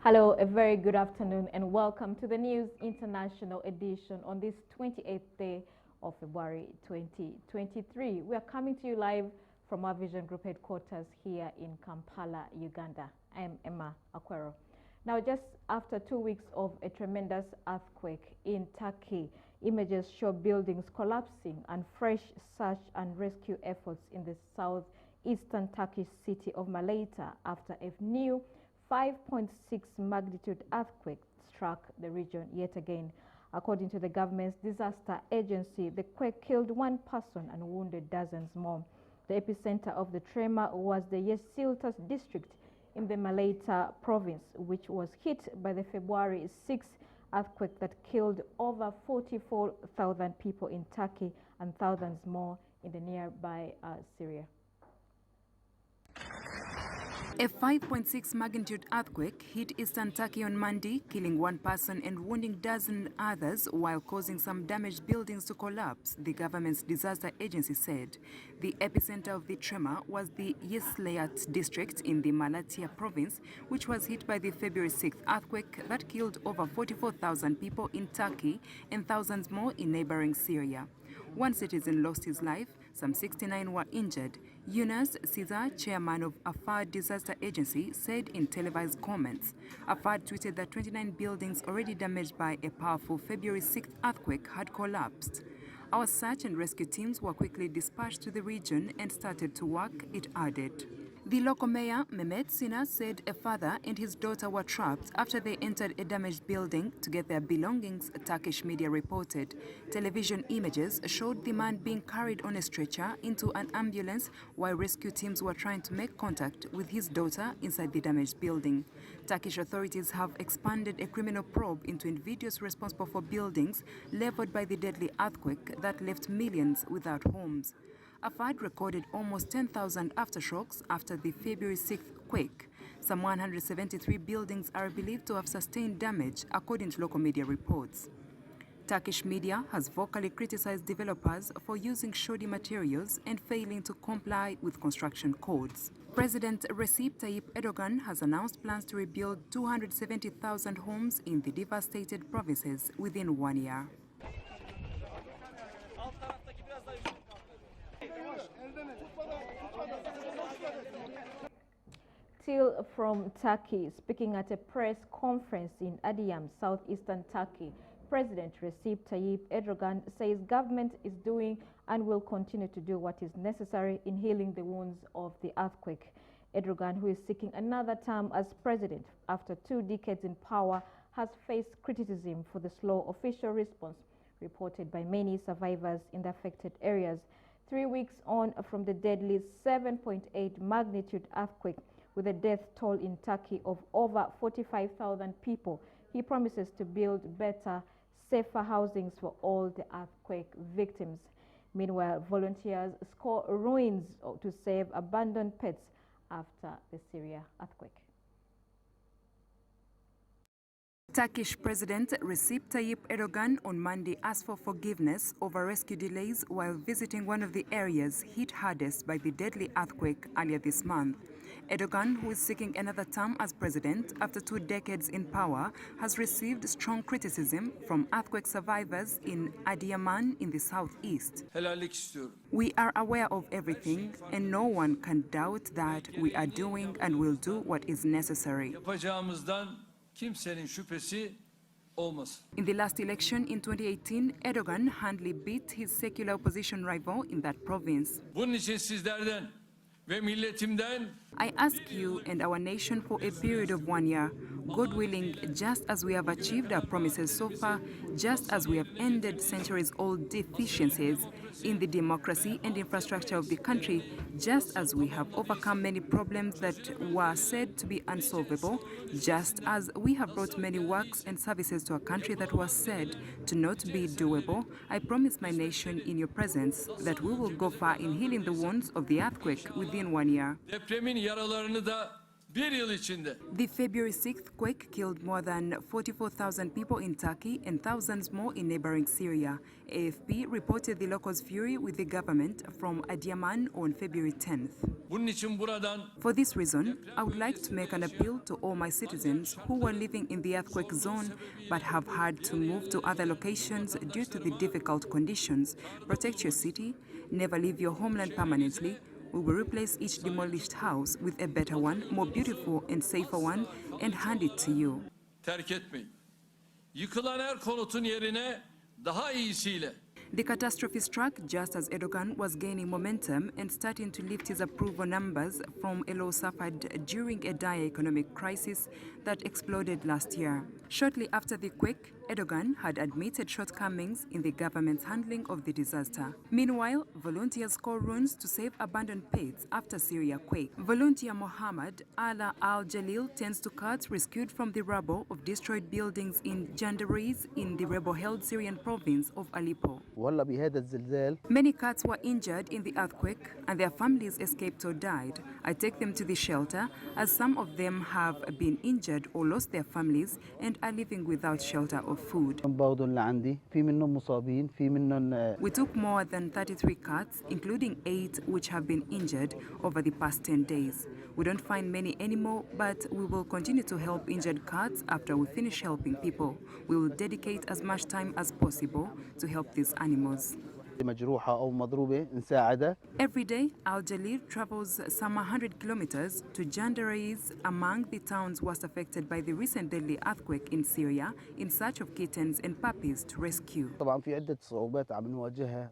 Hello, a very good afternoon and welcome to the News International edition on this 28th day of February 2023. We are coming to you live from our Vision Group headquarters here in Kampala, Uganda. I am Emma Akwero. Now, just after 2 weeks of a tremendous earthquake in Turkey, images show buildings collapsing and fresh search and rescue efforts in the southeastern Turkish city of Malatya after a new 5.6 magnitude earthquake struck the region yet again. According to the government's disaster agency, the quake killed one person and wounded dozens more. The epicenter of the tremor was the Yeşiltaş district in the Malatya province, which was hit by the February 6 earthquake that killed over 44,000 people in Turkey and thousands more in the nearby Syria. A 5.6 magnitude earthquake hit eastern Turkey on Monday, killing one person and wounding dozens others while causing some damaged buildings to collapse, the government's disaster agency said. The epicenter of the tremor was the Yeşiltaş district in the Malatya province, which was hit by the February 6th earthquake that killed over 44,000 people in Turkey and thousands more in neighboring Syria. One citizen lost his life, some 69 were injured. Yunus Caesar, chairman of AFAD disaster agency, said in televised comments. AFAD tweeted that 29 buildings already damaged by a powerful February 6th earthquake had collapsed. Our search and rescue teams were quickly dispatched to the region and started to work, it added. The local mayor, Mehmet Sina, said a father and his daughter were trapped after they entered a damaged building to get their belongings, Turkish media reported. Television images showed the man being carried on a stretcher into an ambulance while rescue teams were trying to make contact with his daughter inside the damaged building. Turkish authorities have expanded a criminal probe into individuals responsible for buildings leveled by the deadly earthquake that left millions without homes. AFAD recorded almost 10,000 aftershocks after the February 6th quake. Some 173 buildings are believed to have sustained damage, according to local media reports. Turkish media has vocally criticized developers for using shoddy materials and failing to comply with construction codes. President Recep Tayyip Erdogan has announced plans to rebuild 270,000 homes in the devastated provinces within 1 year. Still from Turkey, speaking at a press conference in Adıyaman, southeastern Turkey, President Recep Tayyip Erdogan says government is doing and will continue to do what is necessary in healing the wounds of the earthquake. Erdogan, who is seeking another term as president after 2 decades in power, has faced criticism for the slow official response reported by many survivors in the affected areas. 3 weeks on from the deadly 7.8 magnitude earthquake, with a death toll in Turkey of over 45,000 people, he promises to build better, safer housings for all the earthquake victims. Meanwhile, volunteers scour ruins to save abandoned pets after the Syria earthquake. Turkish President Recep Tayyip Erdogan on Monday asked for forgiveness over rescue delays while visiting one of the areas hit hardest by the deadly earthquake earlier this month. Erdogan, who is seeking another term as president after 2 decades in power, has received strong criticism from earthquake survivors in Adıyaman in the southeast. We are aware of everything, and no one can doubt that we are doing and will do what is necessary. In the last election in 2018, Erdogan handily beat his secular opposition rival in that province. I ask you and our nation for a period of 1 year, God willing, just as we have achieved our promises so far, just as we have ended centuries-old deficiencies in the democracy and infrastructure of the country, just as we have overcome many problems that were said to be unsolvable, just as we have brought many works and services to a country that was said to not be doable, I promise my nation in your presence that we will go far in healing the wounds of the earthquake within 1 year. bir yıl içinde The February 6th quake killed more than 44,000 people in Turkey and thousands more in neighboring Syria. AFP reported the locals' fury with the government from Adiyaman on February 10th. bunun için buradan For this reason, I would like to make an appeal to all my citizens who were living in the earthquake zone but have had to move to other locations due to the difficult conditions. Protect your city, never leave your homeland permanently. We will replace each demolished house with a better one, more beautiful and safer one, and hand it to you. terk etmeyin. Yıkılan her konutun yerine daha iyisiyle The catastrophe struck just as Erdogan was gaining momentum and starting to lift his approval numbers from a low suffered during a dire economic crisis that exploded last year. Shortly after the quake, Erdogan had admitted shortcomings in the government's handling of the disaster. Meanwhile, volunteers call runs to save abandoned pets after Syria quake. Volunteer Mohammed Ala Al-Jalil tends to carts rescued from the rubble of destroyed buildings in Jandaris in the rebel-held Syrian province of Aleppo. Many cats were injured in the earthquake and their families escaped or died. I take them to the shelter as some of them have been injured or lost their families and are living without shelter or food. We took more than 33 cats, including 8 which have been injured over the past 10 days. We don't find many anymore, but we will continue to help injured cats after we finish helping people. We will dedicate as much time as possible to help these animals. Every day, Al-Jalil travels some 100 kilometers to Jandaris, among the towns worst affected by the recent deadly earthquake in Syria, in search of kittens and puppies to rescue.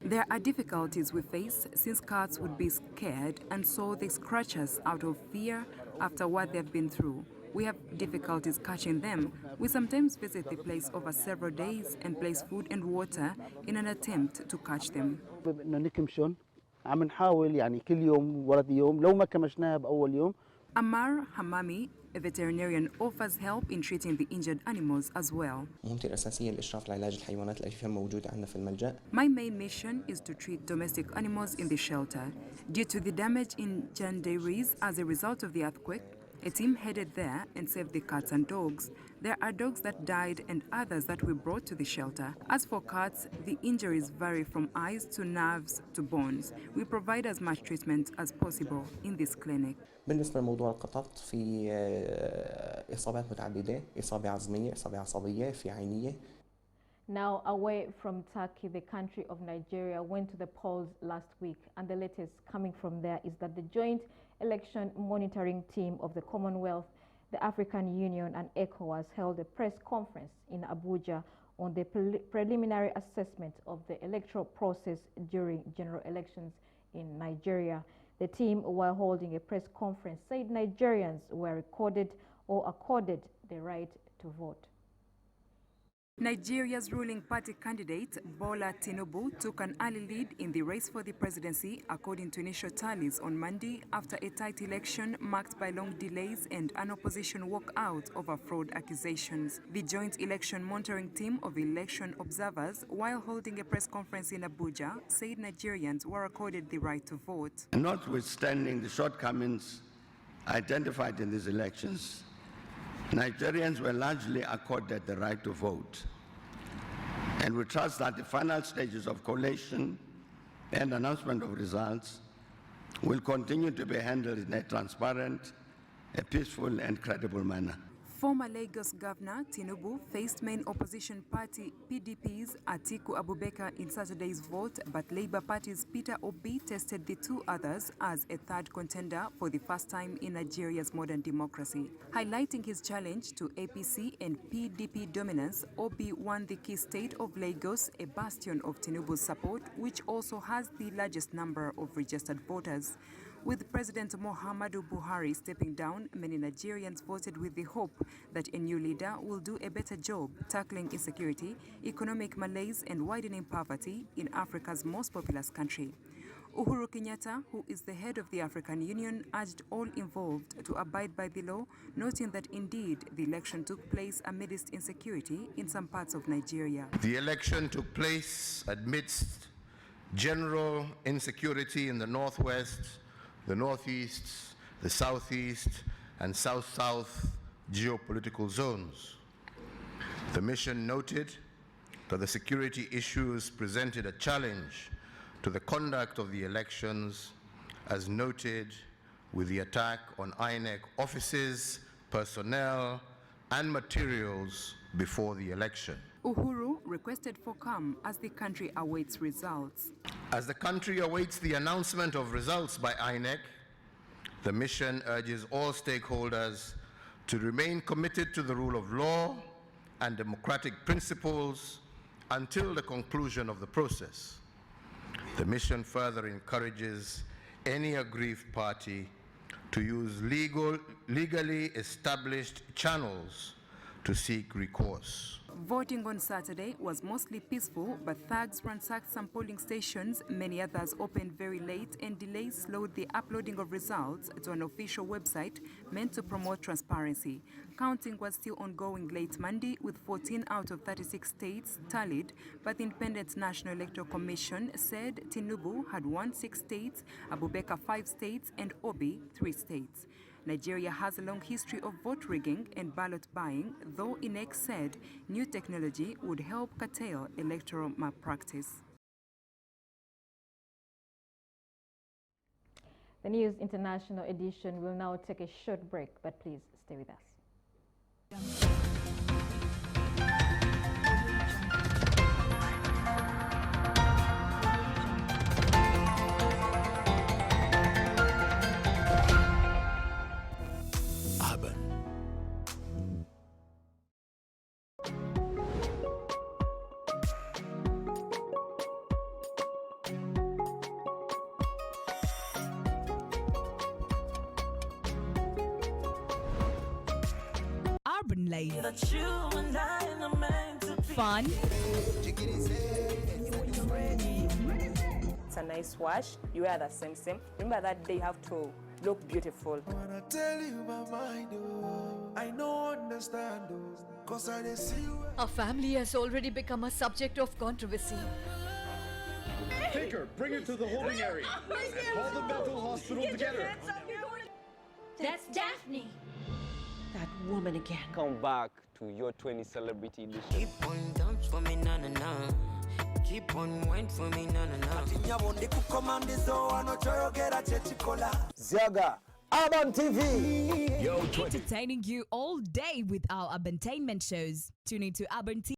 There are difficulties we face since cats would be scared and so they scratch us out of fear after what they've been through. We have difficulties catching them. We sometimes visit the place over several days and place food and water in an attempt to catch them. Amar Hamami, a veterinarian, offers help in treating the injured animals as well. My main mission is to treat domestic animals in the shelter. Due to the damage in Jandaris as a result of the earthquake, a team headed there and saved the cats and dogs. There are dogs that died and others that we brought to the shelter. As for cats, the injuries vary from eyes to nerves to bones. We provide as much treatment as possible in this clinic. بالنسبة لموضوع القطط في إصابات متعددة، إصابة عظمية، إصابة عصبية، في عينية. Now, away from Turkey, the country of Nigeria went to the polls last week, and the latest coming from there is that the joint election monitoring team of the Commonwealth, the African Union and ECOWAS held a press conference in Abuja on the preliminary assessment of the electoral process during general elections in Nigeria. The team, while holding a press conference, said Nigerians were recorded or accorded the right to vote. Nigeria's ruling party candidate, Bola Tinubu, took an early lead in the race for the presidency, according to initial tallies on Monday, after a tight election marked by long delays and an opposition walkout over fraud accusations. The Joint Election Monitoring Team of election observers, while holding a press conference in Abuja, said Nigerians were accorded the right to vote. Notwithstanding the shortcomings identified in these elections, Nigerians were largely accorded the right to vote, and we trust that the final stages of collation and announcement of results will continue to be handled in a transparent, a peaceful and credible manner. Former Lagos Governor Tinubu faced main opposition party PDP's Atiku Abubakar in Saturday's vote, but Labour Party's Peter Obi tested the two others as a third contender for the first time in Nigeria's modern democracy. Highlighting his challenge to APC and PDP dominance, Obi won the key state of Lagos, a bastion of Tinubu's support, which also has the largest number of registered voters. With President Muhammadu Buhari stepping down, many Nigerians voted with the hope that a new leader will do a better job tackling insecurity, economic malaise and widening poverty in Africa's most populous country. Uhuru Kenyatta, who is the head of the African Union, urged all involved to abide by the law, noting that indeed the election took place amidst insecurity in some parts of Nigeria. The election took place amidst general insecurity in the northwest, the northeast, the southeast, and South-South geopolitical zones. The mission noted that the security issues presented a challenge to the conduct of the elections, as noted with the attack on INEC offices, personnel, and materials before the election. Uhuru requested for calm as the country awaits results. As the country awaits the announcement of results by INEC, the mission urges all stakeholders to remain committed to the rule of law and democratic principles until the conclusion of the process. The mission further encourages any aggrieved party to use legally established channels to seek recourse. Voting on Saturday was mostly peaceful, but thugs ransacked some polling stations. Many others opened very late, and delays slowed the uploading of results to an official website meant to promote transparency. Counting was still ongoing late Monday, with 14 out of 36 states tallied, but the Independent National Electoral Commission said Tinubu had won 6 states, Abubakar 5 states, and Obi 3 states. Nigeria has a long history of vote rigging and ballot buying, though INEC said new technology would help curtail electoral malpractice. The News International edition will now take a short break, but please stay with us. Urban Life. Fun. It's a nice wash. You wear the same. Remember that day you have to look beautiful. I wanna tell you my mind, oh. I know understand, oh. 'Cause I didn't see you. Our family has already become a subject of controversy. Take her, bring her to the holding area. Call the mental hospital together. That's Daphne. That woman again. Come back to your 20 celebrity edition. Keep on dance for me, na na na. Keep on wine for me, na na na. Ziaga, Urban TV. Entertaining you all day with our Urbantainment shows. Tune into Urban TV.